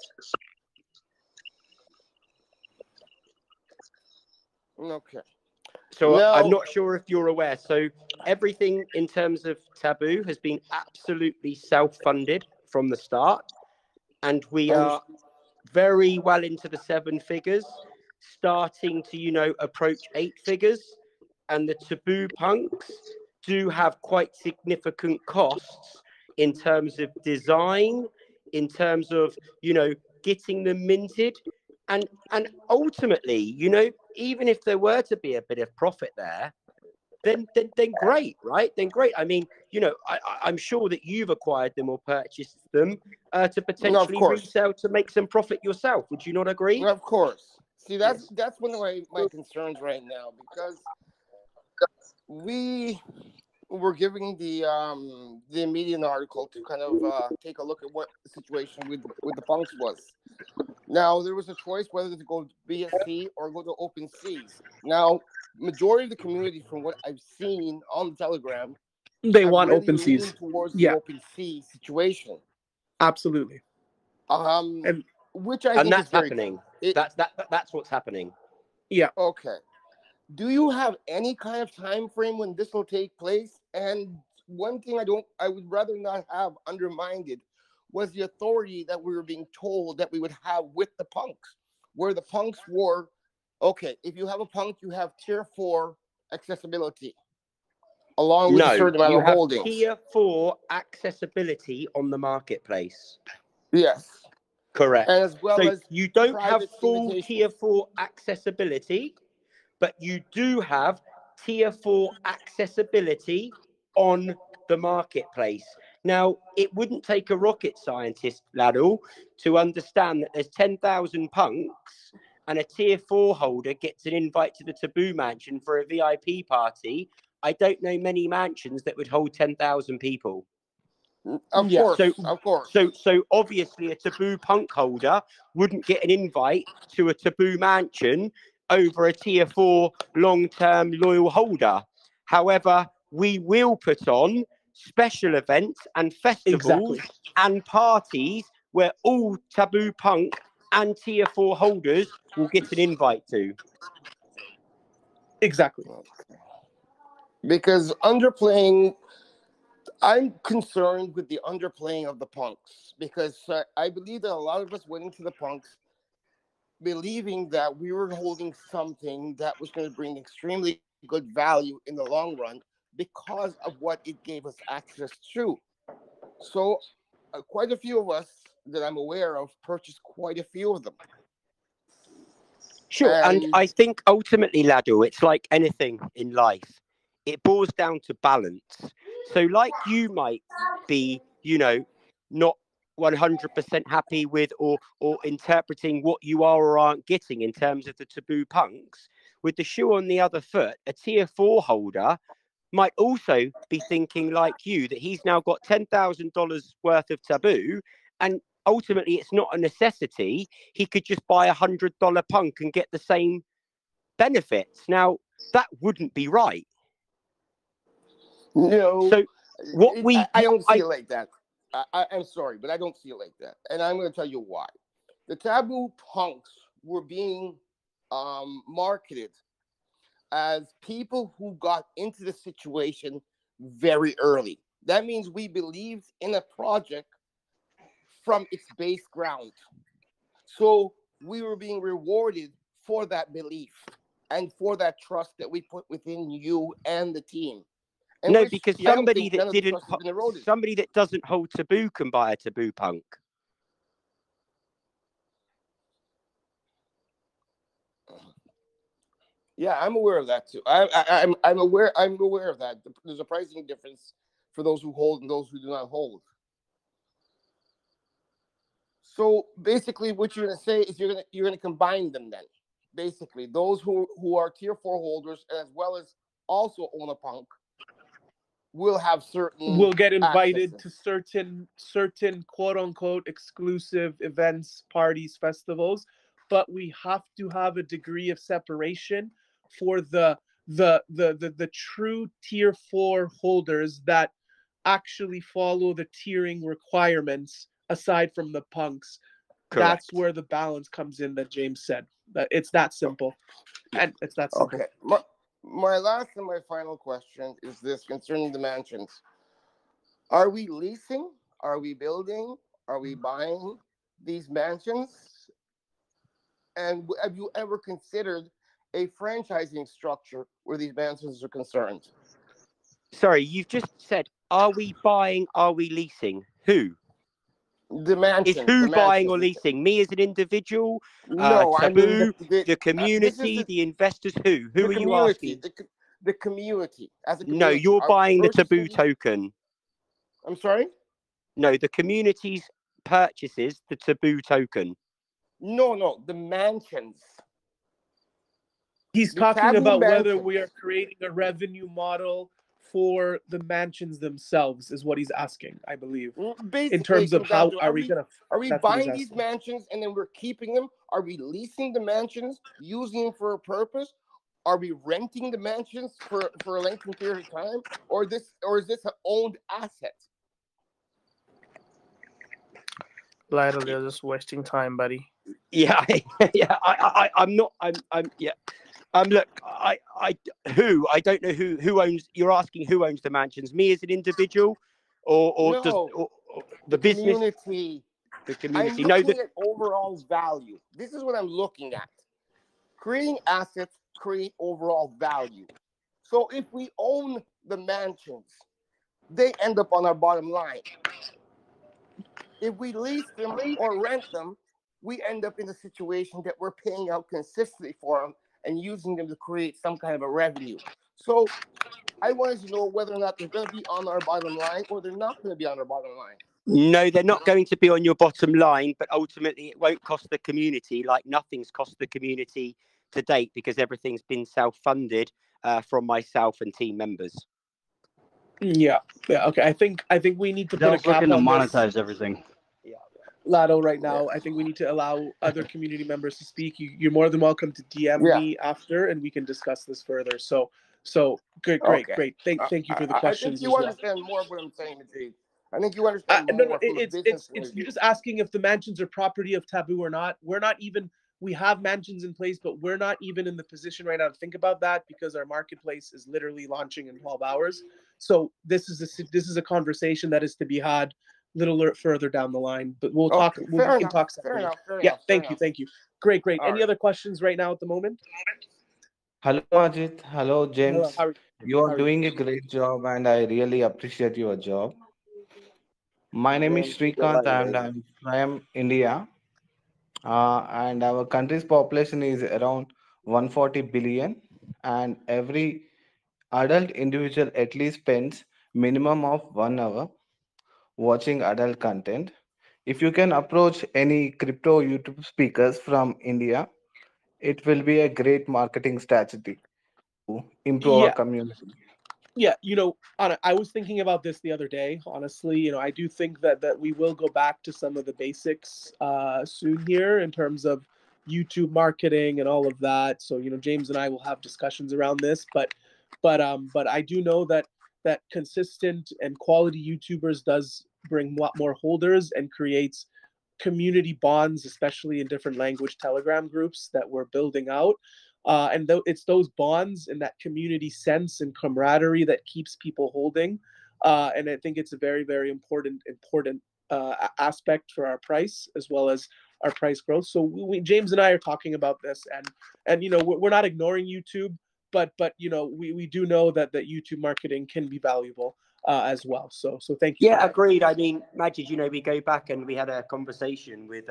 Okay. So I'm not sure if you're aware. So everything in terms of Taboo has been absolutely self-funded from the start. And we are very well into the 7 figures, starting to, approach 8 figures. And the Taboo punks do have quite significant costs in terms of design, in terms of, getting them minted. And ultimately, even if there were to be a bit of profit there, then great, right? Then great. I mean, you know, I'm sure that you've acquired them or purchased them to potentially resell to make some profit yourself. Would you not agree? Of course. See, that's one of my concerns right now, because we were giving the Median article to kind of take a look at what the situation with the punks was. Now, there was a choice whether to go to BSC or go to OpenSea. Now, majority of the community, from what I've seen on the Telegram, they want really OpenSeas towards the OpenSea situation. Absolutely. And which I think that's is very happening. Good. That's what's happening. Yeah. Okay. Do you have any kind of time frame when this will take place? And one thing I would rather not have undermined was the authority that we were being told that we would have with the punks, where the punks were, okay, if you have a punk, you have tier 4 accessibility, along with a certain amount of holdings. Tier 4 accessibility on the marketplace. Yes. Correct. And as well as you don't have full tier 4 accessibility, but you do have tier 4 accessibility on the marketplace. Now, it wouldn't take a rocket scientist, Laddle, to understand that there's 10,000 punks and a tier 4 holder gets an invite to the Taboo Mansion for a VIP party. I don't know many mansions that would hold 10,000 people. Of course. So obviously a Taboo punk holder wouldn't get an invite to a Taboo Mansion over a tier 4 long-term loyal holder. However, we will put on special events and festivals and parties where all Taboo punk and tier 4 holders will get an invite to. Exactly. Because underplaying, I'm concerned with the underplaying of the punks, because I believe that a lot of us went into the punks believing that we were holding something that was going to bring extremely good value in the long run because of what it gave us access to. So quite a few of us that I'm aware of purchased quite a few of them. Sure, and I think ultimately, Laddle, it's like anything in life. It boils down to balance. So like you might be, you know, not 100% happy with or interpreting what you are or aren't getting in terms of the Taboo punks. With the shoe on the other foot, a tier 4 holder might also be thinking like you, that he's now got $10,000 worth of Taboo, and ultimately it's not a necessity. He could just buy $100 punk and get the same benefits. Now, that wouldn't be right. No. So I don't see it like that. I'm sorry, but I don't see it like that. And I'm going to tell you why. The Taboo punks were being marketed as people who got into the situation very early. That means we believed in a project from its base ground. So we were being rewarded for that belief and for that trust that we put within you and the team. And no, because somebody that doesn't hold Taboo can buy a Taboo punk. Yeah, I'm aware of that too. I'm aware of that. There's a pricing difference for those who hold and those who do not hold. So basically, what you're going to say is you're going to combine them then. Basically, those who are tier 4 holders as well as also own a punk will have will get invited to certain quote unquote exclusive events, parties, festivals, but we have to have a degree of separation for the true tier 4 holders that actually follow the tiering requirements aside from the punks. Correct. That's where the balance comes in that James said. That it's that simple. And it's that simple. Okay. My last and my final question is this concerning the mansions. Are we leasing? Are we building? Are we buying these mansions? And have you ever considered a franchising structure where these mansions are concerned? Sorry, you've just said, are we buying, are we leasing? Who? The mansion. Is who buying or leasing? Me as an individual? No, Taboo, I mean the community, the investors, who? Who are you asking? the community as a No, community. you're Are we buying the Taboo purchasing- token. I'm sorry? No, the community's purchases the Taboo token. No, the mansions. He's The talking Taboo about whether mansions. we are creating a revenue model for the mansions themselves, is what he's asking, I believe. Basically, In terms it of comes down how to, are we gonna? Are we That's what he's buying these asking. mansions and then we're keeping them? Are we leasing the mansions, using them for a purpose? Are we renting the mansions for a lengthy period of time? Or is this an owned asset? Lionel, you're just wasting time, buddy. Yeah, yeah. I'm not. Yeah. Look, I don't know who owns. You're asking who owns the mansions? Me as an individual, or No, does or the business? community. The I'm community. looking at overall value. This is what I'm looking at. Creating assets create overall value. So if we own the mansions, they end up on our bottom line. If we lease them or rent them, we end up in a situation that we're paying out consistently for them and using them to create some kind of a revenue. So I wanted to know whether or not they're going to be on our bottom line or they're not going to be on our bottom line. No, they're not going to be on your bottom line, but ultimately it won't cost the community like nothing's cost the community to date because everything's been self-funded from myself and team members. Yeah. Okay. I think we need to put a Dell's cap looking to on monetize this, everything. Lado, right now. I think we need to allow other community members to speak. You're more than welcome to DM me after, and we can discuss this further. So good, great. Thank you for the questions. I think you understand more of what I'm saying, Majid. I think you understand more from a business point of view. You're just asking if the mansions are property of Taboo or not. We have mansions in place, but we're not even in the position right now to think about that because our marketplace is literally launching in 12 hours. So this is a conversation that is to be had a little further down the line, but we'll talk. We can talk separately. Thank you. Great. Any other questions right now at the moment? Hello, Majid. Hello, James. Hello, You are doing a great job, and I really appreciate your job. My name is Srikanth, and I'm from India. And our country's population is around 140 billion, and every adult individual at least spends minimum of 1 hour watching adult content. If you can approach any crypto YouTube speakers from India, it will be a great marketing strategy to improve our community. Yeah, I was thinking about this the other day. Honestly, I do think that we will go back to some of the basics soon here in terms of YouTube marketing and all of that. So, James and I will have discussions around this, but I do know that consistent and quality YouTubers does bring a lot more holders and creates community bonds, especially in different language Telegram groups that we're building out. And it's those bonds and that community sense and camaraderie that keeps people holding. And I think it's a very, very important aspect for our price as well as our price growth. So James and I are talking about this, and we're not ignoring YouTube, but we do know that YouTube marketing can be valuable as well. So thank you. Yeah, agreed. I mean, Majid, we go back and we had a conversation with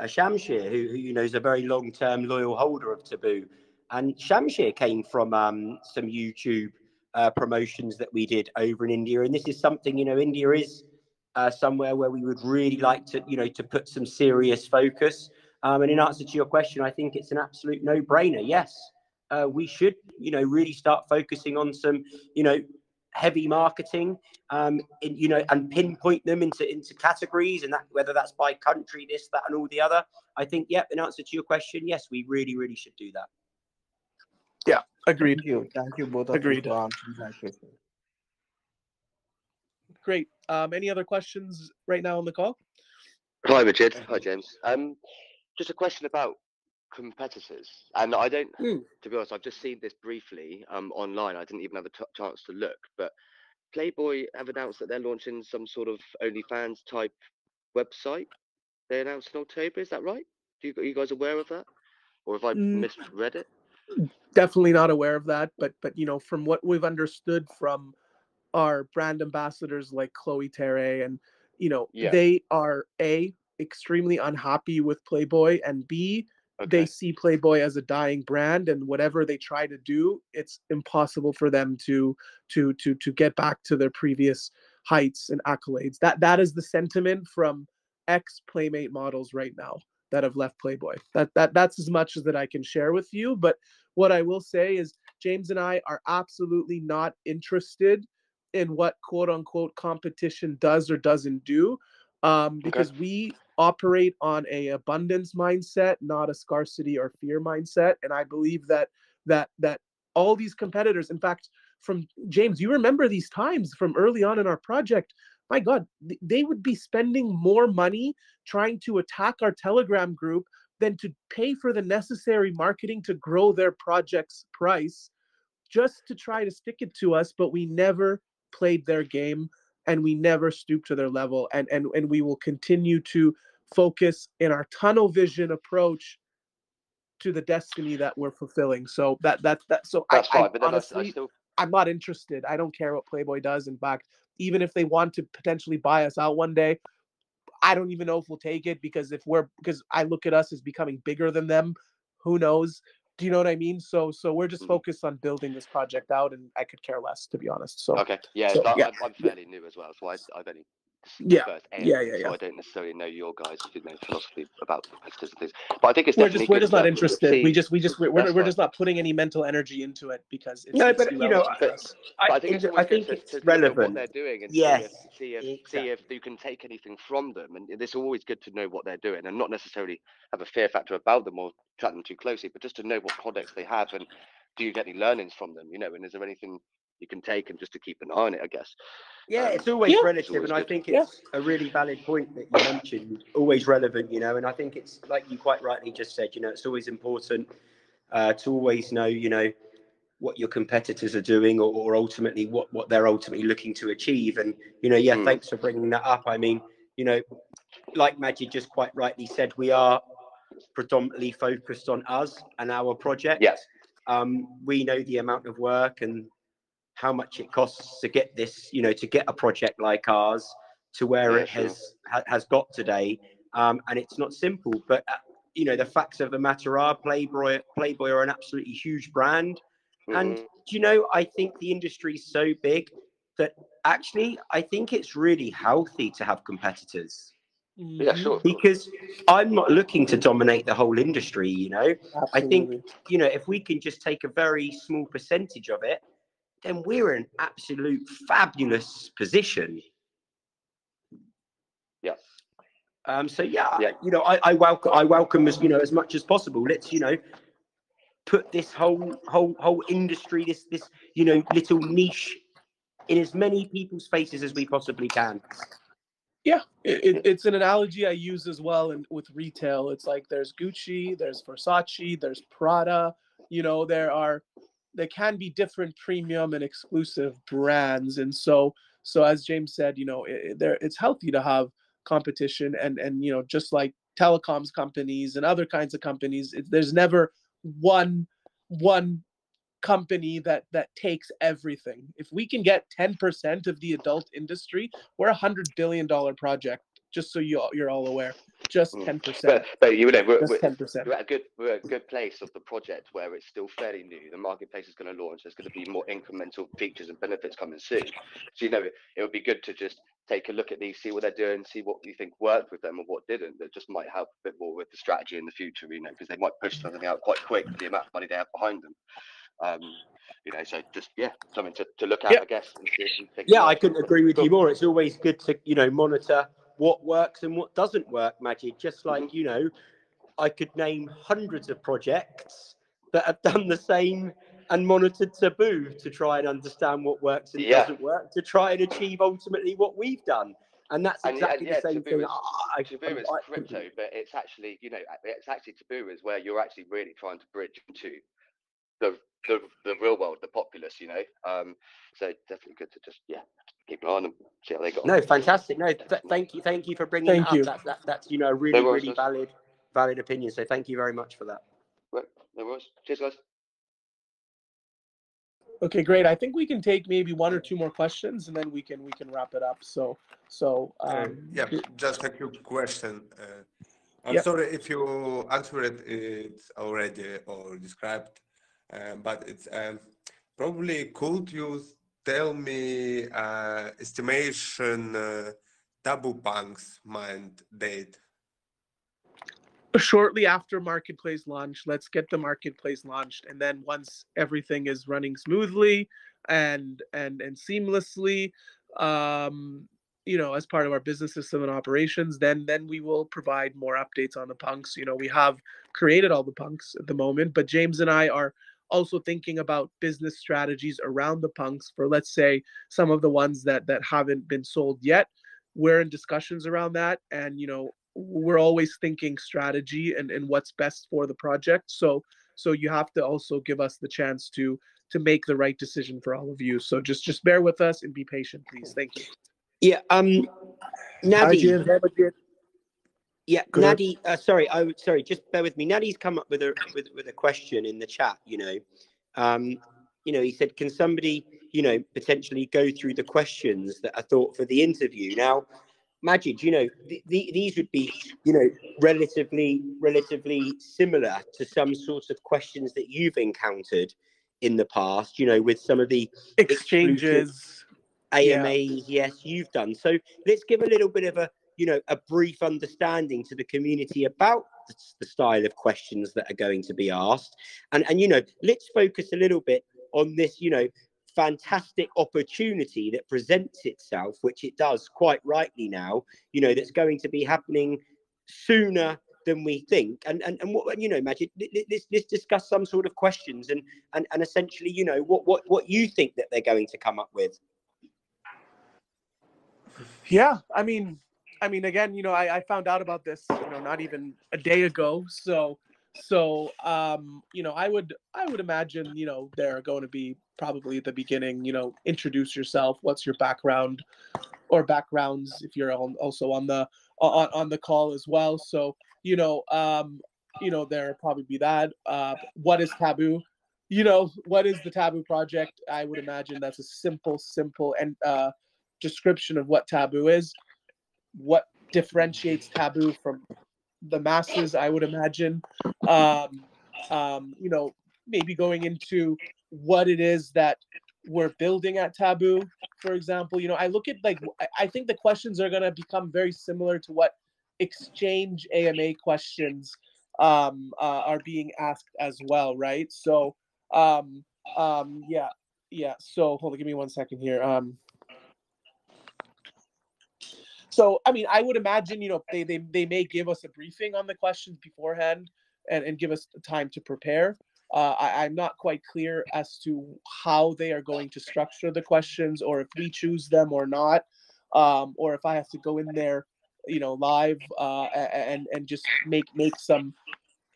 Shamshir, who is a very long-term loyal holder of Taboo, and Shamshir came from some YouTube promotions that we did over in India, and this is something India is somewhere where we would really like to to put some serious focus. And in answer to your question, I think it's an absolute no-brainer. Yes, we should really start focusing on some heavy marketing, and pinpoint them into categories, and that whether that's by country, this, that, and all the other. I think, in answer to your question, yes, we really, really should do that. Yeah, agreed. Thank you both of you for answering that question. Great. Any other questions right now on the call? Hi, Majid. Hi, James. Just a question about competitors, and I don't, to be honest, I've just seen this briefly online. I didn't even have a chance to look, but Playboy have announced that they're launching some sort of OnlyFans type website. They announced in October. Is that right? Are you guys aware of that, or have I misread it? Definitely not aware of that, but from what we've understood from our brand ambassadors like Chloe Terre, and they are extremely unhappy with Playboy, and B, they see Playboy as a dying brand, and whatever they try to do, it's impossible for them to get back to their previous heights and accolades. That is the sentiment from ex-Playmate models right now that have left Playboy. That's as much as that I can share with you. But what I will say is James and I are absolutely not interested in what quote unquote competition does or doesn't do, because we operate on a abundance mindset, not a scarcity or fear mindset. And I believe that all these competitors, in fact, from James, you remember these times from early on in our project, my God, they would be spending more money trying to attack our Telegram group than to pay for the necessary marketing to grow their project's price, just to try to stick it to us. But we never played their game, and we never stooped to their level. And we will continue to focus in our tunnel vision approach to the destiny that we're fulfilling. So that's so that's fine. But then honestly, I'm not interested. I don't care what Playboy does. In fact, even if they want to potentially buy us out one day, I don't even know if we'll take it, because I look at us as becoming bigger than them. Who knows? Do you know what I mean? So we're just focused on building this project out, and I could care less, to be honest. So I'm fairly new as well, so I've only first so I don't necessarily know your guys' philosophy about competitors and things. But I think it's definitely we're just not interested. We're just not putting any mental energy into it, because it's no, but you know, I think it's relevant what they're doing, and see if you can take anything from them. And it's always good to know what they're doing, and not necessarily have a fear factor about them or track them too closely, but just to know what products they have, and do you get any learnings from them, and is there anything you can take, and just to keep an eye on it, I guess. It's always relative, and I think it's a really valid point that you mentioned, always relevant, and I think it's like you quite rightly just said, it's always important to always know, what your competitors are doing, or ultimately what they're ultimately looking to achieve. And, thanks for bringing that up. I mean, like Majid just quite rightly said, we are predominantly focused on us and our project. Yes. We know the amount of work and how much it costs to get this, to get a project like ours to where it has got today. And it's not simple, but the facts of the matter are Playboy are an absolutely huge brand. And, I think the industry is so big that actually I think it's really healthy to have competitors. Yeah, sure. Because I'm not looking to dominate the whole industry, Absolutely. I think, if we can just take a very small percentage of it, then we're in an absolute fabulous position. Yeah. I welcome as much as possible. Let's put this whole industry, this little niche, in as many people's faces as we possibly can. Yeah, it's an analogy I use as well, and with retail, it's like there's Gucci, there's Versace, there's Prada. There can be different premium and exclusive brands, and so as James said, it's healthy to have competition, and just like telecoms companies and other kinds of companies, there's never one company that takes everything. If we can get 10% of the adult industry, we're a $100 billion project. Just so you're all aware, just 10%. But we're 10%. We're at a good place of the project where it's still fairly new. The marketplace is going to launch. There's going to be more incremental features and benefits coming soon. So it would be good to just take a look at these, see what they're doing, see what you think worked with them and what didn't. That just might help a bit more with the strategy in the future, because they might push something out quite quick for the amount of money they have behind them. So just something to look at, I guess. And I couldn't agree with you more. It's always good to monitor what works and what doesn't work, Majid. Just like I could name hundreds of projects that have done the same and monitored Taboo to try and understand what works and doesn't work, to try and achieve ultimately what we've done. And that's exactly the same thing. Taboo is crypto, but it's actually Taboo is where you're actually really trying to bridge into the real world, the populace, so definitely good to just keep an eye on them, see how they got on. No, fantastic. No, thank you for bringing it up. That's a really valid opinion. So thank you very much for that. Right, no worries. Cheers, guys. Okay, great. I think we can take maybe one or two more questions, and then we can wrap it up. So just a quick question. I'm Yeah. sorry if you answered it already or described, but it's probably could you tell me estimation Taboo Punk's mind date? Shortly after marketplace launch, let's get the marketplace launched, and then once everything is running smoothly and seamlessly, as part of our business system and operations, then we will provide more updates on the punks. We have created all the punks at the moment, but James and I are also thinking about business strategies around the punks for, let's say, some of the ones that haven't been sold yet. We're in discussions around that, and we're always thinking strategy and what's best for the project. So you have to also give us the chance to make the right decision for all of you. So just bear with us and be patient, please. Thank you. Yeah. Hi, Nadi. James. Hi, Majid. Yeah, Good. Nadi. Sorry. Just bear with me. Nadi's come up with a question in the chat. He said, "Can somebody, potentially go through the questions that are thought for the interview?" Now, Majid, these would be, relatively similar to some sorts of questions that you've encountered in the past. With some of the exchanges, AMAs, yes, you've done. So let's give a little bit of a brief understanding to the community about the style of questions that are going to be asked, and let's focus a little bit on this, fantastic opportunity that presents itself, which it does quite rightly now, that's going to be happening sooner than we think. And what, Majid, let's discuss some sort of questions and essentially, what you think that they're going to come up with. Yeah, I mean, again, I found out about this, not even a day ago. So, I would imagine, there are going to be probably at the beginning, introduce yourself, what's your background or backgrounds, if you're also on the call as well. So, there probably be that. What is Taboo? What is the Taboo project? I would imagine that's a simple and description of what Taboo is. What differentiates Taboo from the masses, I would imagine. Maybe going into what it is that we're building at Taboo, for example. I look at, I think the questions are going to become very similar to what exchange AMA questions are being asked as well, right? So, yeah. So hold on, give me 1 second here. So, I would imagine, they may give us a briefing on the questions beforehand and give us time to prepare. I'm not quite clear as to how they are going to structure the questions, or if we choose them or not, or if I have to go in there, live and just make some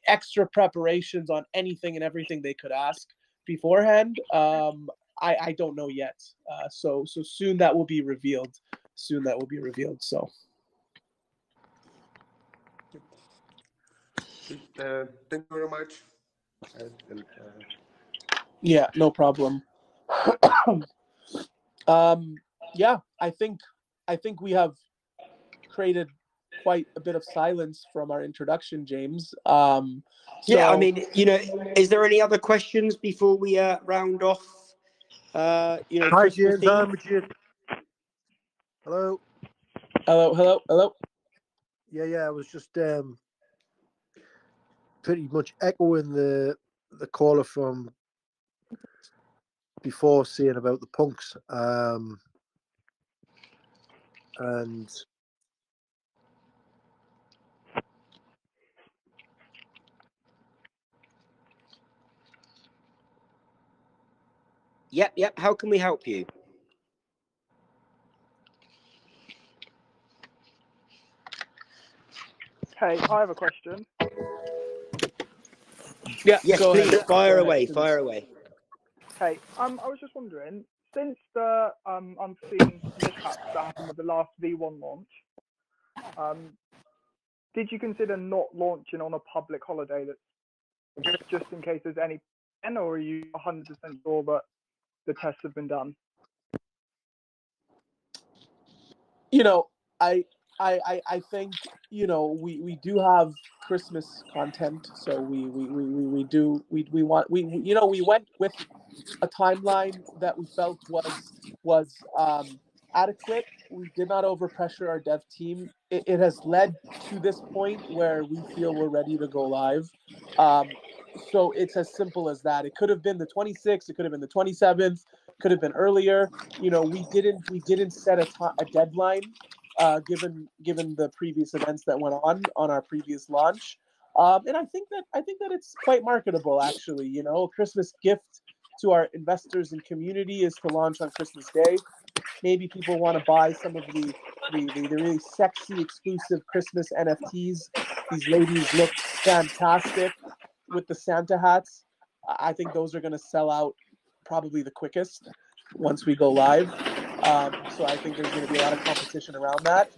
extra preparations on anything and everything they could ask beforehand. I don't know yet. So soon that will be revealed. So Thank you very much. Yeah, no problem. Yeah, I think we have created quite a bit of silence from our introduction, James. Yeah, I mean, is there any other questions before we round off? Hi, Christmas James. I'm Majid. Hello. Yeah. I was just pretty much echoing the caller from before, saying about the punks, and Yep. How can we help you? Hey, I have a question. Yeah, yes, please, ahead. fire away. Hey, I was just wondering, since the unforeseen mishaps that happened with the last V1 launch, did you consider not launching on a public holiday that's just in case there's any, or are you 100% sure that the tests have been done? I think, you know, we do have Christmas content, so we want you know, we went with a timeline that we felt was adequate. We did not overpressure our dev team. It has led to this point where we feel we're ready to go live. So it's as simple as that. It could have been the 26th. It could have been the 27th. Could have been earlier. You know, we didn't set a deadline, given the previous events that went on our previous launch. And I think that it's quite marketable, actually. You know, a Christmas gift to our investors and community is to launch on Christmas Day. Maybe people want to buy some of the really sexy exclusive Christmas NFTs. These ladies look fantastic with the Santa hats. I think those are going to sell out probably the quickest once we go live. So I think there's going to be a lot of competition around that.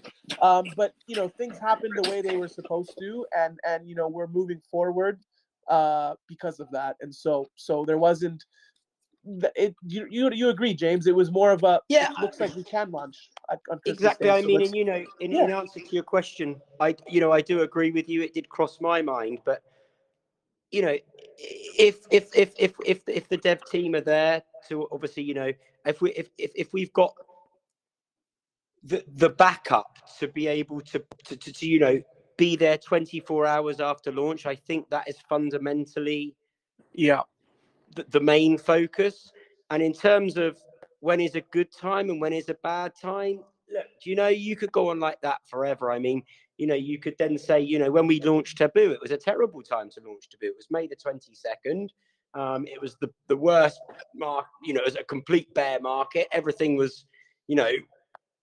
But you know, things happened the way they were supposed to, and you know, we're moving forward because of that. And so there wasn't. You agree, James? It was more of a. Yeah, it looks like we can launch on Christmas exactly. Day, I so mean, let's- and you know, in yeah. answer to your question, I do agree with you. It did cross my mind, but you know, if the dev team are there to obviously, you know, if we've got the backup to be able to you know, be there 24 hours after launch, I think that is fundamentally the main focus. And in terms of when is a good time and when is a bad time, look, you know, you could go on like that forever. I mean, you know, you could then say, you know, when we launched Taboo, it was a terrible time to launch Taboo. It was May the 22nd. It was the worst market, you know, it was a complete bear market. Everything was, you know,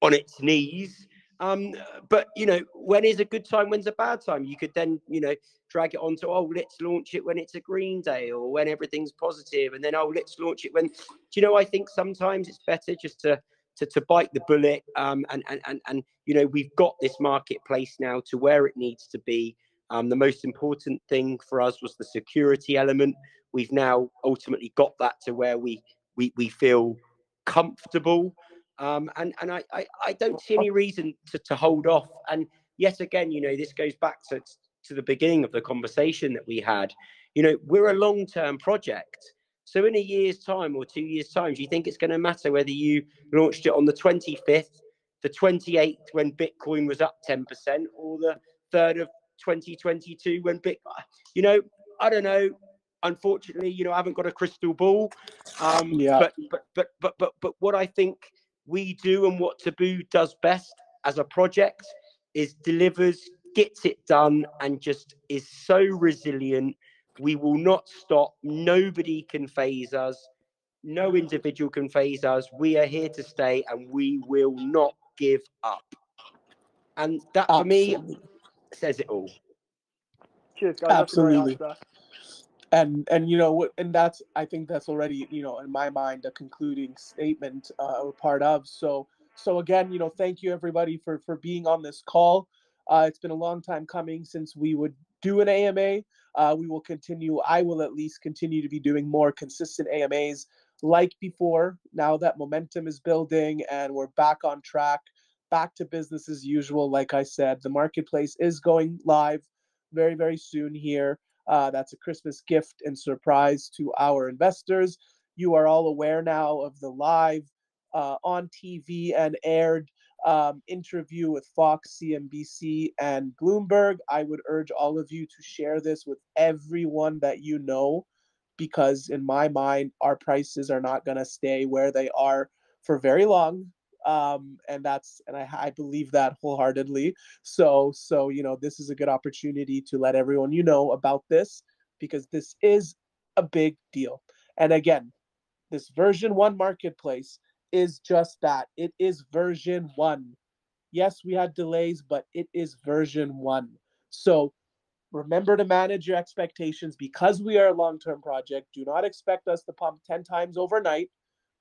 on its knees. But you know, when is a good time, when's a bad time? You could then, you know, drag it on to, oh, let's launch it when it's a green day or when everything's positive, and then, oh, let's launch it when, do you know, I think sometimes it's better just to bite the bullet. And you know, we've got this marketplace now to where it needs to be. The most important thing for us was the security element. We've now ultimately got that to where we feel comfortable. And I don't see any reason to hold off. And yet again, you know, this goes back to the beginning of the conversation that we had. You know, we're a long-term project. So in a year's time or 2 years' time, do you think it's going to matter whether you launched it on the 25th, the 28th when Bitcoin was up 10%, or the 3rd of 2022 when Bitcoin, you know, I don't know. Unfortunately, you know, I haven't got a crystal ball. But what I think we do and what Taboo does best as a project is delivers, gets it done, and just is so resilient. We will not stop. Nobody can phase us. No individual can phase us. We are here to stay, and we will not give up. And that, for me, says it all. Cheers, guys. Absolutely. That's a great answer. And you know what, and that's, I think that's already, you know, in my mind, a concluding statement or part of. So again, you know, thank you everybody for being on this call. It's been a long time coming since we would do an AMA. We will continue. I will at least continue to be doing more consistent AMAs like before. Now that momentum is building and we're back on track, back to business as usual. Like I said, the marketplace is going live very, very soon here. That's a Christmas gift and surprise to our investors. You are all aware now of the live on TV and aired interview with Fox, CNBC, and Bloomberg. I would urge all of you to share this with everyone that you know, because in my mind, our prices are not going to stay where they are for very long. And I believe that wholeheartedly. So, you know, this is a good opportunity to let everyone you know about this, because this is a big deal. And again, this version 1 marketplace is just that. It is version 1. Yes, we had delays, but it is version 1. So remember to manage your expectations, because we are a long-term project. Do not expect us to pump 10 times overnight,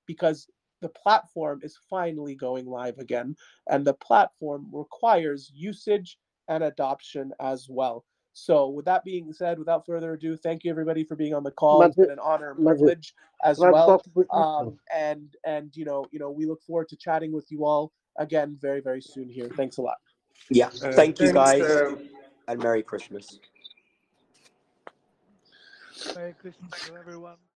because the platform is finally going live again, and the platform requires usage and adoption as well. So with that being said, without further ado, thank you everybody for being on the call. It's been an honor and privilege as well. And you know, we look forward to chatting with you all again very, very soon here. Thanks a lot. Yeah. Thank you, Thanks. guys, and Merry Christmas. Merry Christmas to everyone.